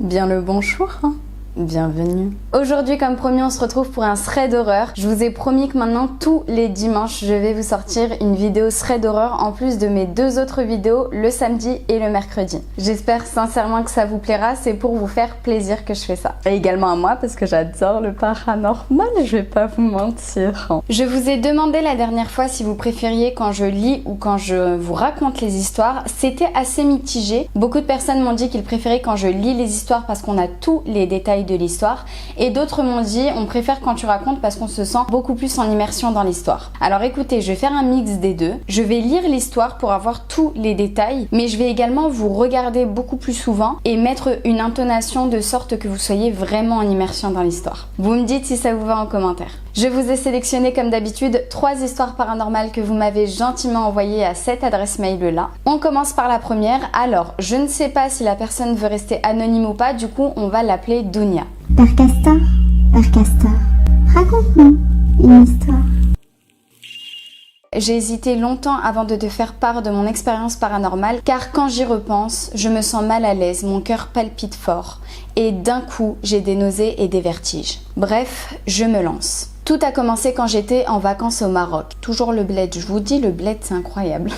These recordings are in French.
Bien le bonjour, hein. Bienvenue. Aujourd'hui, comme promis, on se retrouve pour un thread d'horreur. Je vous ai promis que maintenant, tous les dimanches, je vais vous sortir une vidéo thread d'horreur en plus de mes deux autres vidéos le samedi et le mercredi. J'espère sincèrement que ça vous plaira, c'est pour vous faire plaisir que je fais ça. Et également à moi parce que j'adore le paranormal, je vais pas vous mentir. Je vous ai demandé la dernière fois si vous préfériez quand je lis ou quand je vous raconte les histoires. C'était assez mitigé. Beaucoup de personnes m'ont dit qu'ils préféraient quand je lis les histoires parce qu'on a tous les détails de l'histoire, et d'autres m'ont dit on préfère quand tu racontes parce qu'on se sent beaucoup plus en immersion dans l'histoire. Alors écoutez, je vais faire un mix des deux. Je vais lire l'histoire pour avoir tous les détails, mais je vais également vous regarder beaucoup plus souvent et mettre une intonation de sorte que vous soyez vraiment en immersion dans l'histoire. Vous me dites si ça vous va en commentaire. Je vous ai sélectionné comme d'habitude 3 histoires paranormales que vous m'avez gentiment envoyées à cette adresse mail là. On commence par la première. Alors, je ne sais pas si la personne veut rester anonyme ou pas, du coup on va l'appeler Dounia. Père Castor, raconte-nous une histoire. J'ai hésité longtemps avant de te faire part de mon expérience paranormale, car quand j'y repense, je me sens mal à l'aise, mon cœur palpite fort, et d'un coup, j'ai des nausées et des vertiges. Bref, je me lance. Tout a commencé quand j'étais en vacances au Maroc. Toujours le bled, je vous dis, le bled c'est incroyable.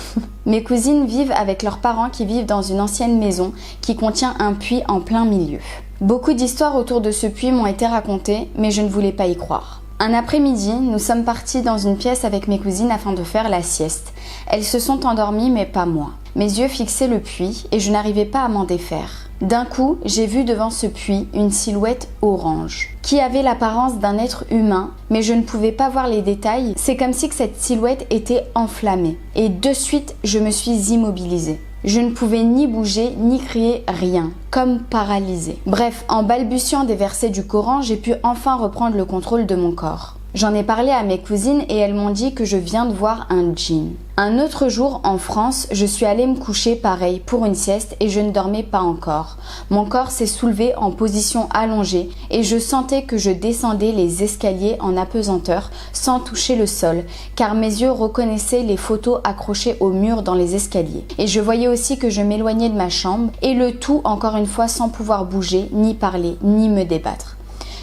Mes cousines vivent avec leurs parents qui vivent dans une ancienne maison qui contient un puits en plein milieu. Beaucoup d'histoires autour de ce puits m'ont été racontées, mais je ne voulais pas y croire. Un après-midi, nous sommes partis dans une pièce avec mes cousines afin de faire la sieste. Elles se sont endormies, mais pas moi. Mes yeux fixaient le puits et je n'arrivais pas à m'en défaire. D'un coup, j'ai vu devant ce puits une silhouette orange, qui avait l'apparence d'un être humain, mais je ne pouvais pas voir les détails. C'est comme si cette silhouette était enflammée. Et de suite, je me suis immobilisée. Je ne pouvais ni bouger, ni crier, rien, comme paralysée. Bref, en balbutiant des versets du Coran, j'ai pu enfin reprendre le contrôle de mon corps. J'en ai parlé à mes cousines et elles m'ont dit que je viens de voir un djinn. Un autre jour en France, je suis allée me coucher pareil pour une sieste et je ne dormais pas encore. Mon corps s'est soulevé en position allongée et je sentais que je descendais les escaliers en apesanteur sans toucher le sol, car mes yeux reconnaissaient les photos accrochées au mur dans les escaliers. Et je voyais aussi que je m'éloignais de ma chambre, et le tout encore une fois sans pouvoir bouger, ni parler, ni me débattre.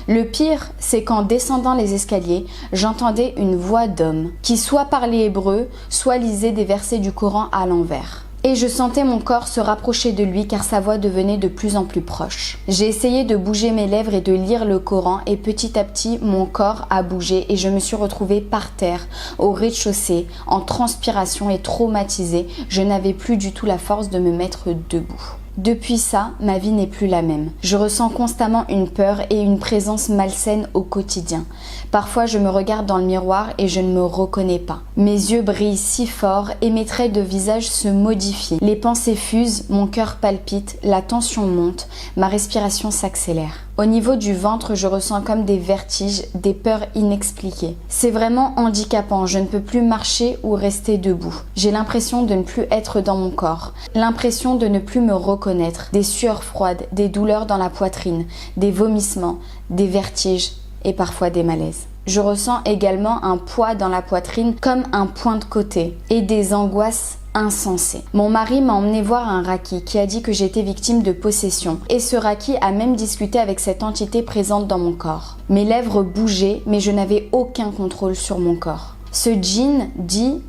Le pire, c'est qu'en descendant les escaliers, j'entendais une voix d'homme qui soit parlait hébreu, soit lisait des versets du Coran à l'envers. Et je sentais mon corps se rapprocher de lui car sa voix devenait de plus en plus proche. J'ai essayé de bouger mes lèvres et de lire le Coran et petit à petit, mon corps a bougé et je me suis retrouvée par terre, au rez-de-chaussée, en transpiration et traumatisée. Je n'avais plus du tout la force de me mettre debout. Depuis ça, ma vie n'est plus la même. Je ressens constamment une peur et une présence malsaine au quotidien. Parfois, je me regarde dans le miroir et je ne me reconnais pas. Mes yeux brillent si fort et mes traits de visage se modifient. Les pensées fusent, mon cœur palpite, la tension monte, ma respiration s'accélère. Au niveau du ventre, je ressens comme des vertiges, des peurs inexpliquées. C'est vraiment handicapant, je ne peux plus marcher ou rester debout. J'ai l'impression de ne plus être dans mon corps, l'impression de ne plus me reconnaître, des sueurs froides, des douleurs dans la poitrine, des vomissements, des vertiges et parfois des malaises. Je ressens également un poids dans la poitrine comme un point de côté et des angoisses insensé. Mon mari m'a emmené voir un raki qui a dit que j'étais victime de possession et ce raki a même discuté avec cette entité présente dans mon corps. Mes lèvres bougeaient mais je n'avais aucun contrôle sur mon corps. Ce djinn dit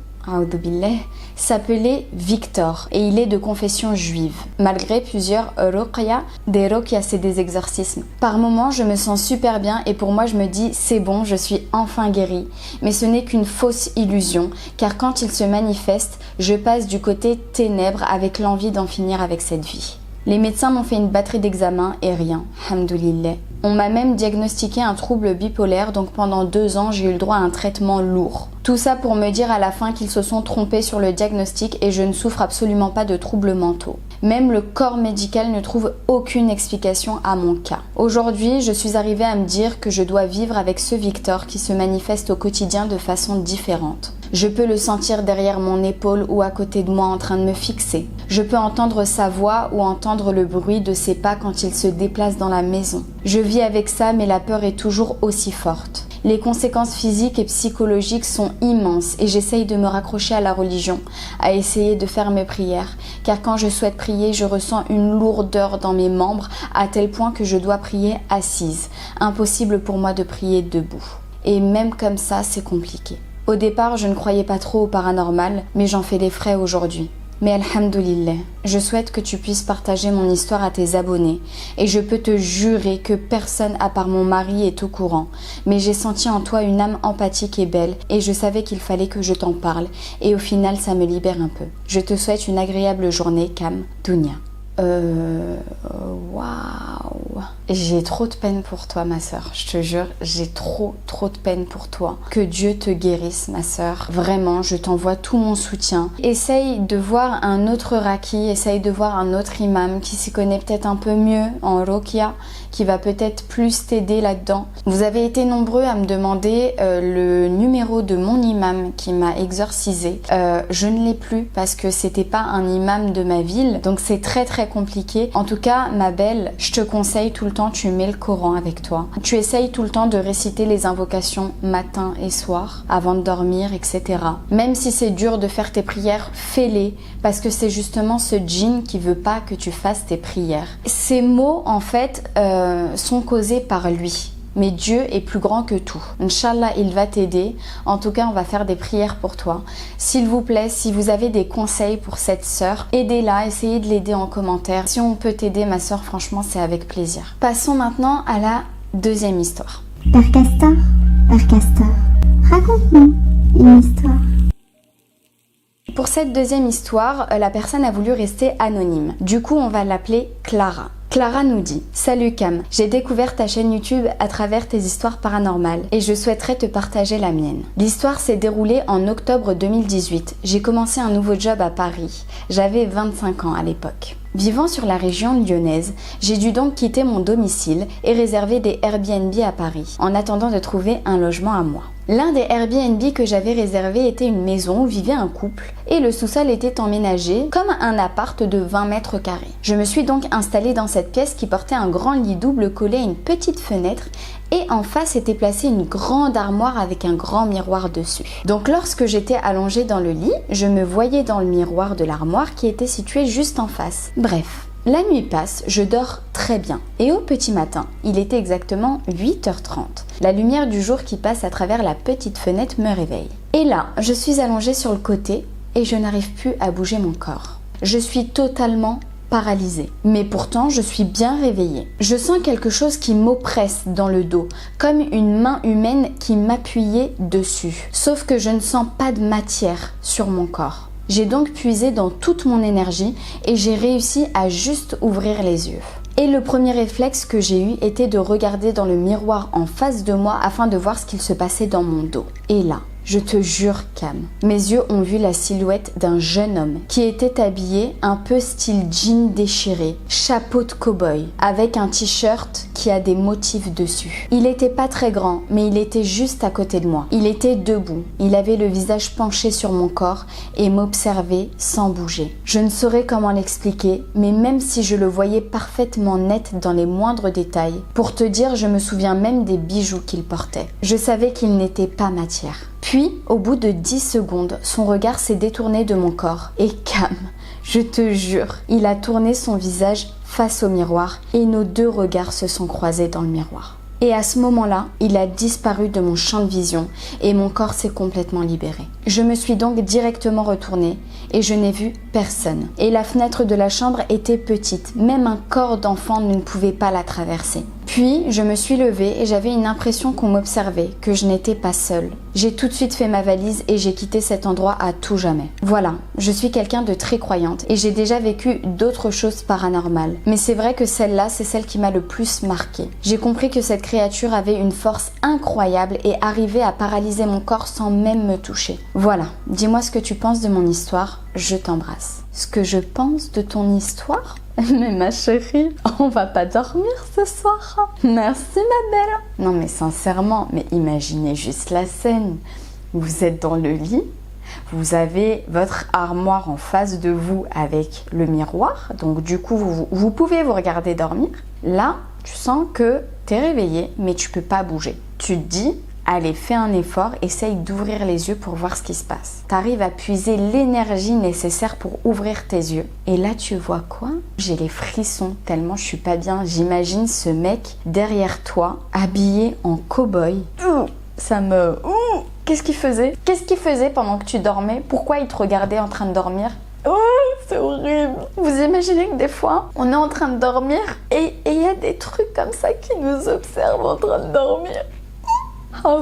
s'appelait Victor et il est de confession juive. Malgré plusieurs ruqya, des ruqya c'est des exorcismes. Par moments je me sens super bien et pour moi je me dis c'est bon, je suis enfin guérie. Mais ce n'est qu'une fausse illusion car quand il se manifeste, je passe du côté ténèbres avec l'envie d'en finir avec cette vie. Les médecins m'ont fait une batterie d'examens et rien, alhamdoulilah. On m'a même diagnostiqué un trouble bipolaire, donc pendant 2 ans, j'ai eu le droit à un traitement lourd. Tout ça pour me dire à la fin qu'ils se sont trompés sur le diagnostic et je ne souffre absolument pas de troubles mentaux. Même le corps médical ne trouve aucune explication à mon cas. Aujourd'hui, je suis arrivée à me dire que je dois vivre avec ce Victor qui se manifeste au quotidien de façon différente. Je peux le sentir derrière mon épaule ou à côté de moi en train de me fixer. Je peux entendre sa voix ou entendre le bruit de ses pas quand il se déplace dans la maison. Je vis avec ça mais la peur est toujours aussi forte. Les conséquences physiques et psychologiques sont immenses et j'essaye de me raccrocher à la religion, à essayer de faire mes prières, car quand je souhaite prier, je ressens une lourdeur dans mes membres à tel point que je dois prier assise. Impossible pour moi de prier debout. Et même comme ça, c'est compliqué. Au départ, je ne croyais pas trop au paranormal, mais j'en fais des frais aujourd'hui. Mais alhamdoulilah, je souhaite que tu puisses partager mon histoire à tes abonnés et je peux te jurer que personne à part mon mari est au courant. Mais j'ai senti en toi une âme empathique et belle et je savais qu'il fallait que je t'en parle et au final ça me libère un peu. Je te souhaite une agréable journée, Kam Dounia. Waouh. J'ai trop de peine pour toi, ma sœur. Je te jure, j'ai trop de peine pour toi. Que Dieu te guérisse, ma sœur. Vraiment, je t'envoie tout mon soutien. Essaye de voir un autre raki, essaye de voir un autre imam qui s'y connaît peut-être un peu mieux en Ruqya, qui va peut-être plus t'aider là-dedans. Vous avez été nombreux à me demander le numéro de mon imam qui m'a exorcisé. Je ne l'ai plus parce que c'était pas un imam de ma ville, donc c'est très compliqué. En tout cas, ma belle, je te conseille tout le temps, tu mets le Coran avec toi. Tu essayes tout le temps de réciter les invocations matin et soir, avant de dormir, etc. Même si c'est dur de faire tes prières, fais-les, parce que c'est justement ce djinn qui veut pas que tu fasses tes prières. Ces mots, en fait, sont causés par lui. Mais Dieu est plus grand que tout. Inch'Allah, il va t'aider. En tout cas, on va faire des prières pour toi. S'il vous plaît, si vous avez des conseils pour cette sœur, aidez-la, essayez de l'aider en commentaire. Si on peut t'aider, ma sœur, franchement, c'est avec plaisir. Passons maintenant à la deuxième histoire. Père Castor, raconte-nous une histoire. Pour cette deuxième histoire, la personne a voulu rester anonyme. Du coup, on va l'appeler Clara. Clara nous dit « Salut Kam, j'ai découvert ta chaîne YouTube à travers tes histoires paranormales et je souhaiterais te partager la mienne. L'histoire s'est déroulée en octobre 2018. J'ai commencé un nouveau job à Paris. J'avais 25 ans à l'époque. Vivant sur la région lyonnaise, j'ai dû donc quitter mon domicile et réserver des Airbnb à Paris, en attendant de trouver un logement à moi. L'un des Airbnb que j'avais réservé était une maison où vivait un couple et le sous-sol était emménagé comme un appart de 20 mètres carrés. Je me suis donc installée dans cette pièce qui portait un grand lit double collé à une petite fenêtre et en face était placée une grande armoire avec un grand miroir dessus. Donc lorsque j'étais allongée dans le lit, je me voyais dans le miroir de l'armoire qui était situé juste en face. Bref. La nuit passe, je dors très bien. Et au petit matin, il était exactement 8h30. La lumière du jour qui passe à travers la petite fenêtre me réveille. Et là, je suis allongée sur le côté et je n'arrive plus à bouger mon corps. Je suis totalement paralysée. Mais pourtant, je suis bien réveillée. Je sens quelque chose qui m'oppresse dans le dos, comme une main humaine qui m'appuyait dessus. Sauf que je ne sens pas de matière sur mon corps. J'ai donc puisé dans toute mon énergie et j'ai réussi à juste ouvrir les yeux. Et le premier réflexe que j'ai eu était de regarder dans le miroir en face de moi afin de voir ce qu'il se passait dans mon dos. Et là, je te jure, Kam, mes yeux ont vu la silhouette d'un jeune homme qui était habillé un peu style jean déchiré, chapeau de cow-boy, avec un t-shirt qui a des motifs dessus. Il était pas très grand, mais il était juste à côté de moi. Il était debout, il avait le visage penché sur mon corps et m'observait sans bouger. Je ne saurais comment l'expliquer, mais même si je le voyais parfaitement net dans les moindres détails, pour te dire, je me souviens même des bijoux qu'il portait. Je savais qu'il n'était pas matière. Puis, au bout de 10 secondes, son regard s'est détourné de mon corps. Et Kam, je te jure, il a tourné son visage face au miroir et nos deux regards se sont croisés dans le miroir. Et à ce moment-là, il a disparu de mon champ de vision et mon corps s'est complètement libéré. Je me suis donc directement retournée et je n'ai vu personne. Et la fenêtre de la chambre était petite, même un corps d'enfant ne pouvait pas la traverser. Puis, je me suis levée et j'avais une impression qu'on m'observait, que je n'étais pas seule. J'ai tout de suite fait ma valise et j'ai quitté cet endroit à tout jamais. Voilà, je suis quelqu'un de très croyante et j'ai déjà vécu d'autres choses paranormales. Mais c'est vrai que celle-là, c'est celle qui m'a le plus marquée. J'ai compris que cette créature avait une force incroyable et arrivait à paralyser mon corps sans même me toucher. Voilà, dis-moi ce que tu penses de mon histoire, je t'embrasse. Ce que je pense de ton histoire ? Mais ma chérie, on va pas dormir ce soir. Merci ma belle. Non mais sincèrement, mais imaginez juste la scène. Vous êtes dans le lit, vous avez votre armoire en face de vous avec le miroir. Donc du coup, vous pouvez vous regarder dormir. Là, tu sens que t'es réveillé, mais tu peux pas bouger. Tu te dis, Allez, fais un effort, essaye d'ouvrir les yeux pour voir ce qui se passe. T'arrives à puiser l'énergie nécessaire pour ouvrir tes yeux. Et là, tu vois quoi? J'ai les frissons tellement je suis pas bien. J'imagine ce mec derrière toi, habillé en cow-boy. Ça me... Qu'est-ce qu'il faisait? Qu'est-ce qu'il faisait pendant que tu dormais? Pourquoi il te regardait en train de dormir? C'est horrible. Vous imaginez que des fois, on est en train de dormir et il y a des trucs comme ça qui nous observent en train de dormir. Oh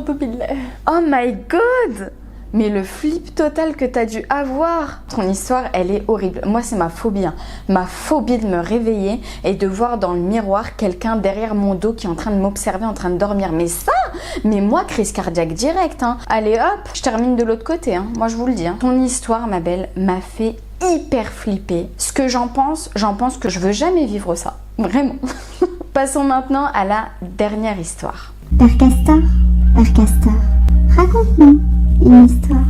my god! Mais le flip total que t'as dû avoir. Ton histoire, elle est horrible. Moi, c'est ma phobie. Ma phobie de me réveiller et de voir dans le miroir quelqu'un derrière mon dos qui est en train de m'observer, en train de dormir. Mais ça, mais moi, crise cardiaque direct. Allez hop, je termine de l'autre côté. Moi, je vous le dis. Ton histoire, ma belle, m'a fait hyper flipper. Ce que j'en pense que je veux jamais vivre ça. Vraiment. Passons maintenant à la dernière histoire. Père Castor, raconte-nous une histoire.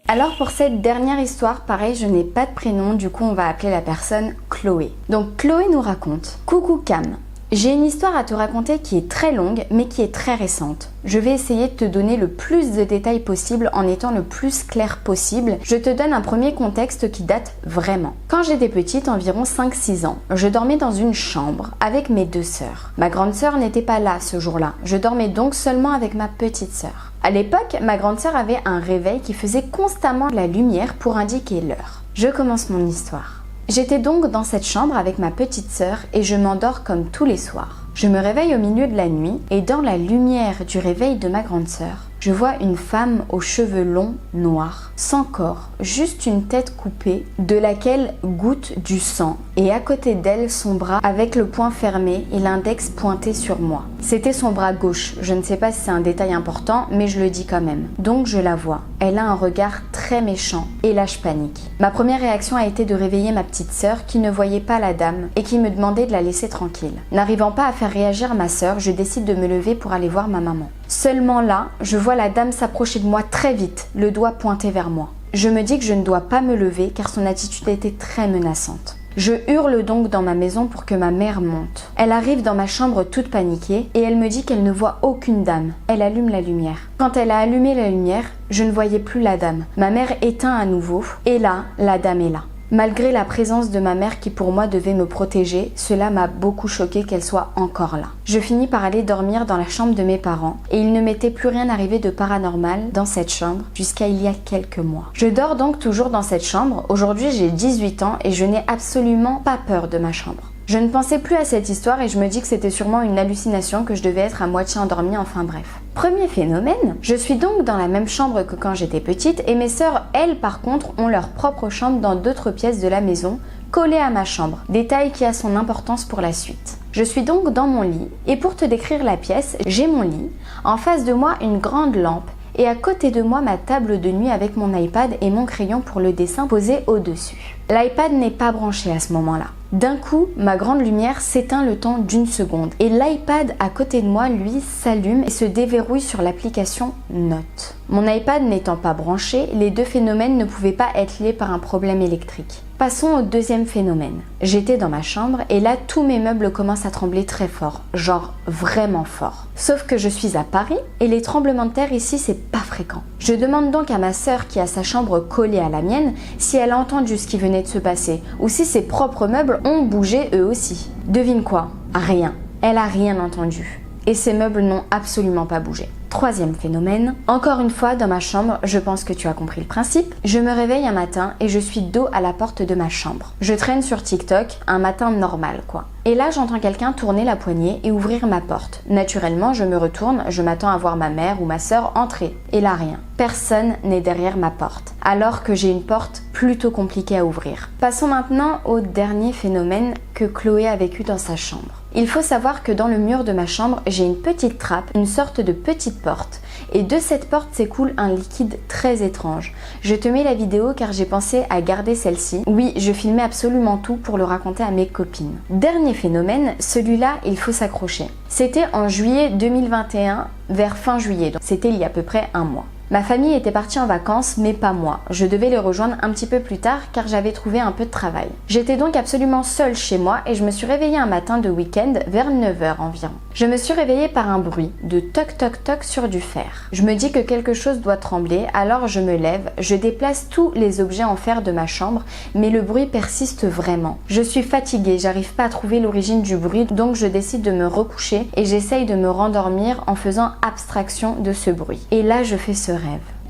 Alors pour cette dernière histoire, pareil, je n'ai pas de prénom, du coup on va appeler la personne Chloé. Donc Chloé nous raconte: Coucou Cam, j'ai une histoire à te raconter qui est très longue mais qui est très récente. Je vais essayer de te donner le plus de détails possible en étant le plus clair possible. Je te donne un premier contexte qui date vraiment. Quand j'étais petite, environ 5-6 ans, je dormais dans une chambre avec mes 2 sœurs. Ma grande sœur n'était pas là ce jour-là, je dormais donc seulement avec ma petite sœur. À l'époque, ma grande sœur avait un réveil qui faisait constamment de la lumière pour indiquer l'heure. Je commence mon histoire. J'étais donc dans cette chambre avec ma petite sœur et je m'endors comme tous les soirs. Je me réveille au milieu de la nuit et dans la lumière du réveil de ma grande sœur, je vois une femme aux cheveux longs, noirs, sans corps, juste une tête coupée, de laquelle goutte du sang, et à côté d'elle son bras avec le poing fermé et l'index pointé sur moi. C'était son bras gauche, je ne sais pas si c'est un détail important, mais je le dis quand même. Donc je la vois, elle a un regard très méchant, et là je panique. Ma première réaction a été de réveiller ma petite sœur qui ne voyait pas la dame et qui me demandait de la laisser tranquille. N'arrivant pas à faire réagir ma sœur, je décide de me lever pour aller voir ma maman. Seulement là, je vois la dame s'approcher de moi très vite, le doigt pointé vers moi. Je me dis que je ne dois pas me lever car son attitude était très menaçante. Je hurle donc dans ma maison pour que ma mère monte. Elle arrive dans ma chambre toute paniquée et elle me dit qu'elle ne voit aucune dame. Elle allume la lumière. Quand elle a allumé la lumière, je ne voyais plus la dame. Ma mère éteint à nouveau et là, la dame est là. Malgré la présence de ma mère qui pour moi devait me protéger, cela m'a beaucoup choqué qu'elle soit encore là. Je finis par aller dormir dans la chambre de mes parents et il ne m'était plus rien arrivé de paranormal dans cette chambre jusqu'à il y a quelques mois. Je dors donc toujours dans cette chambre. Aujourd'hui j'ai 18 ans et je n'ai absolument pas peur de ma chambre. Je ne pensais plus à cette histoire et je me dis que c'était sûrement une hallucination, que je devais être à moitié endormie, enfin bref. Premier phénomène, je suis donc dans la même chambre que quand j'étais petite et mes sœurs, elles par contre, ont leur propre chambre dans d'autres pièces de la maison, collée à ma chambre, détail qui a son importance pour la suite. Je suis donc dans mon lit et pour te décrire la pièce, j'ai mon lit, en face de moi une grande lampe et à côté de moi ma table de nuit avec mon iPad et mon crayon pour le dessin posé au-dessus. L'iPad n'est pas branché à ce moment-là. D'un coup, ma grande lumière s'éteint le temps d'1 seconde et l'iPad à côté de moi, lui, s'allume et se déverrouille sur l'application Notes. Mon iPad n'étant pas branché, les deux phénomènes ne pouvaient pas être liés par un problème électrique. Passons au deuxième phénomène. J'étais dans ma chambre et là, tous mes meubles commencent à trembler très fort, genre vraiment fort. Sauf que je suis à Paris et les tremblements de terre ici, c'est pas fréquent. Je demande donc à ma sœur qui a sa chambre collée à la mienne si elle a entendu ce qui venait de se passer ou si ses propres meubles ont bougé eux aussi. Devine quoi? Rien. Elle a rien entendu. Et ces meubles n'ont absolument pas bougé. Troisième phénomène, encore une fois dans ma chambre, je pense que tu as compris le principe. Je me réveille un matin et je suis dos à la porte de ma chambre. Je traîne sur TikTok, un matin normal quoi. Et là j'entends quelqu'un tourner la poignée et ouvrir ma porte. Naturellement je me retourne, je m'attends à voir ma mère ou ma sœur entrer. Et là rien. Personne n'est derrière ma porte. Alors que j'ai une porte plutôt compliquée à ouvrir. Passons maintenant au dernier phénomène que Chloé a vécu dans sa chambre. Il faut savoir que dans le mur de ma chambre, j'ai une petite trappe, une sorte de petite porte. Et de cette porte s'écoule un liquide très étrange. Je te mets la vidéo car j'ai pensé à garder celle-ci. Oui, je filmais absolument tout pour le raconter à mes copines. Dernier phénomène, celui-là, il faut s'accrocher. C'était en juillet 2021, vers fin juillet, donc c'était il y a à peu près un mois. Ma famille était partie en vacances, mais pas moi. Je devais les rejoindre un petit peu plus tard car j'avais trouvé un peu de travail. J'étais donc absolument seule chez moi et je me suis réveillée un matin de week-end vers 9 h environ. Je me suis réveillée par un bruit de toc toc toc sur du fer. Je me dis que quelque chose doit trembler, alors je me lève, je déplace tous les objets en fer de ma chambre, mais le bruit persiste vraiment. Je suis fatiguée, j'arrive pas à trouver l'origine du bruit, donc je décide de me recoucher et j'essaye de me rendormir en faisant abstraction de ce bruit. Et là, je fais ce rêve.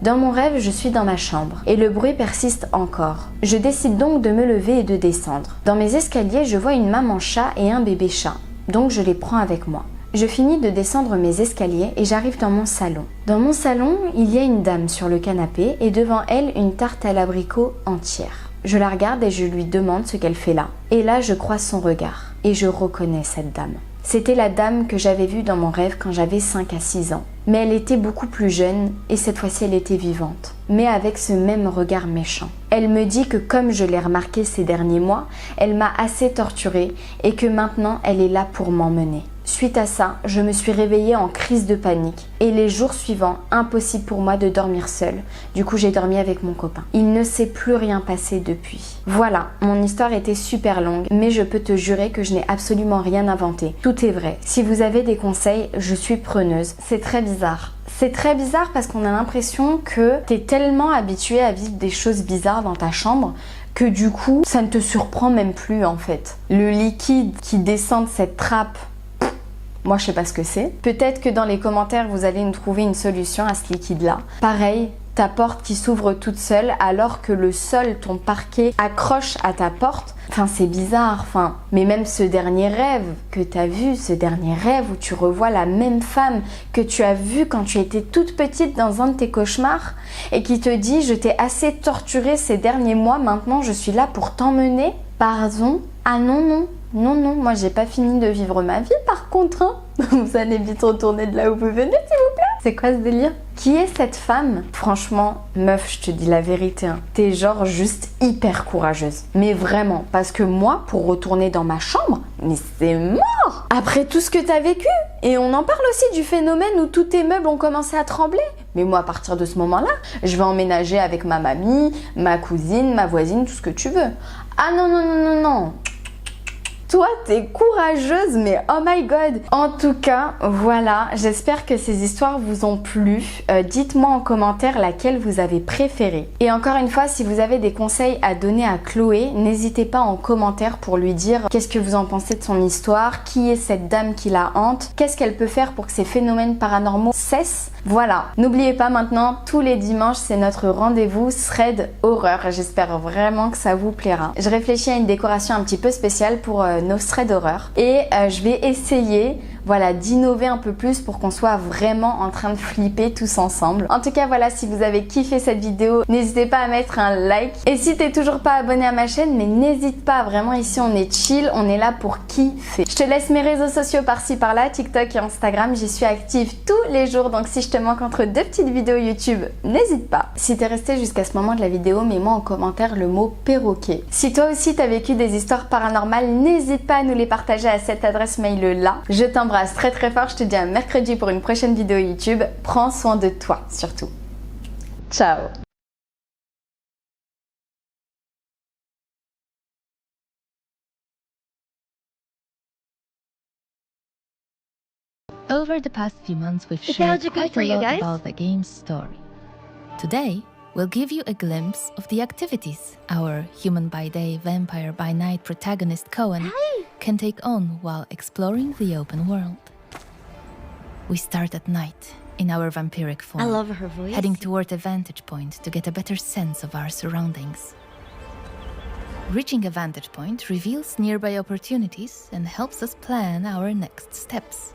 Dans mon rêve, je suis dans ma chambre et le bruit persiste encore. Je décide donc de me lever et de descendre. Dans mes escaliers, je vois une maman chat et un bébé chat, donc je les prends avec moi. Je finis de descendre mes escaliers et j'arrive dans mon salon. Dans mon salon, il y a une dame sur le canapé et devant elle une tarte à l'abricot entière. Je la regarde et je lui demande ce qu'elle fait là. Et là, je croise son regard et je reconnais cette dame. C'était la dame que j'avais vue dans mon rêve quand j'avais 5 à 6 ans. Mais elle était beaucoup plus jeune et cette fois-ci elle était vivante, mais avec ce même regard méchant. Elle me dit que comme je l'ai remarqué ces derniers mois, elle m'a assez torturée et que maintenant elle est là pour m'emmener. Suite à ça, je me suis réveillée en crise de panique et les jours suivants, impossible pour moi de dormir seule. Du coup, j'ai dormi avec mon copain. Il ne s'est plus rien passé depuis. Voilà, mon histoire était super longue, mais je peux te jurer que je n'ai absolument rien inventé. Tout est vrai. Si vous avez des conseils, je suis preneuse. C'est très bizarre. C'est très bizarre parce qu'on a l'impression que t'es tellement habitué à vivre des choses bizarres dans ta chambre que du coup, ça ne te surprend même plus en fait. Le liquide qui descend de cette trappe, moi, je sais pas ce que c'est. Peut-être que dans les commentaires, vous allez nous trouver une solution à ce liquide-là. Pareil, ta porte qui s'ouvre toute seule alors que le sol, ton parquet, accroche à ta porte. Enfin, c'est bizarre. Enfin, mais même ce dernier rêve que tu as vu, ce dernier rêve où tu revois la même femme que tu as vue quand tu étais toute petite dans un de tes cauchemars et qui te dit « Je t'ai assez torturée ces derniers mois, maintenant je suis là pour t'emmener. » Pardon? Ah non, non. Non, non, moi j'ai pas fini de vivre ma vie par contre, hein. Vous allez vite retourner de là où vous venez s'il vous plaît. C'est quoi ce délire? Qui est cette femme? Franchement, meuf, je te dis la vérité, hein. T'es genre juste hyper courageuse. Mais vraiment, parce que moi, pour retourner dans ma chambre, mais c'est mort! Après tout ce que t'as vécu. Et on en parle aussi du phénomène où tous tes meubles ont commencé à trembler. Mais moi, à partir de ce moment-là, je vais emménager avec ma mamie, ma cousine, ma voisine, tout ce que tu veux. Ah non, non, non, non, non. Toi, t'es courageuse, mais oh my god! En tout cas, voilà, j'espère que ces histoires vous ont plu. Dites-moi en commentaire laquelle vous avez préférée. Et encore une fois, si vous avez des conseils à donner à Chloé, n'hésitez pas en commentaire pour lui dire qu'est-ce que vous en pensez de son histoire, qui est cette dame qui la hante, qu'est-ce qu'elle peut faire pour que ces phénomènes paranormaux cessent. Voilà, n'oubliez pas maintenant, tous les dimanches, c'est notre rendez-vous Thread Horreur. J'espère vraiment que ça vous plaira. Je réfléchis à une décoration un petit peu spéciale pour nos threads d'horreur et je vais essayer voilà, d'innover un peu plus pour qu'on soit vraiment en train de flipper tous ensemble. En tout cas, voilà, si vous avez kiffé cette vidéo, n'hésitez pas à mettre un like. Et si t'es toujours pas abonné à ma chaîne, mais n'hésite pas, vraiment ici on est chill, on est là pour kiffer. Je te laisse mes réseaux sociaux par-ci par-là, TikTok et Instagram, j'y suis active tous les jours, donc si je te manque entre deux petites vidéos YouTube, n'hésite pas. Si t'es resté jusqu'à ce moment de la vidéo, mets-moi en commentaire le mot perroquet. Si toi aussi t'as vécu des histoires paranormales, n'hésite pas à nous les partager à cette adresse mail là. Je t'embrasse très très fort, je te dis à mercredi pour une prochaine vidéo YouTube. Prends soin de toi surtout. Ciao. Over the past few months, we've shared quite a lot about the game's story. Today, we'll give you a glimpse of the activities our human by day, vampire by night protagonist Cohen can take on while exploring the open world. We start at night in our vampiric form. I love her voice. Heading toward a vantage point to get a better sense of our surroundings. Reaching a vantage point reveals nearby opportunities and helps us plan our next steps.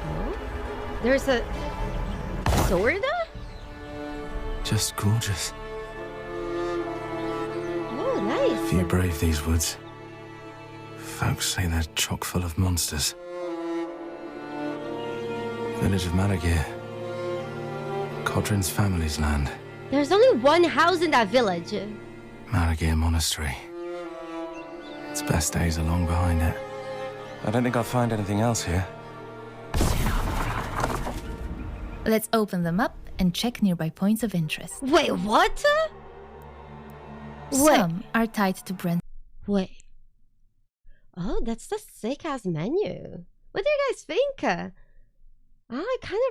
Oh? There's a sword? Just gorgeous. Oh, nice. Few brave these woods. Folks say they're chock full of monsters. Village of Malagir. Codrin's family's land. There's only one house in that village. Malagir Monastery. Its best days are long behind it. I don't think I'll find anything else here. Let's open them up and check nearby points of interest. Wait, what? Some are tied to Brent's. Wait. Oh, that's the sick ass menu. What do you guys think? I kind of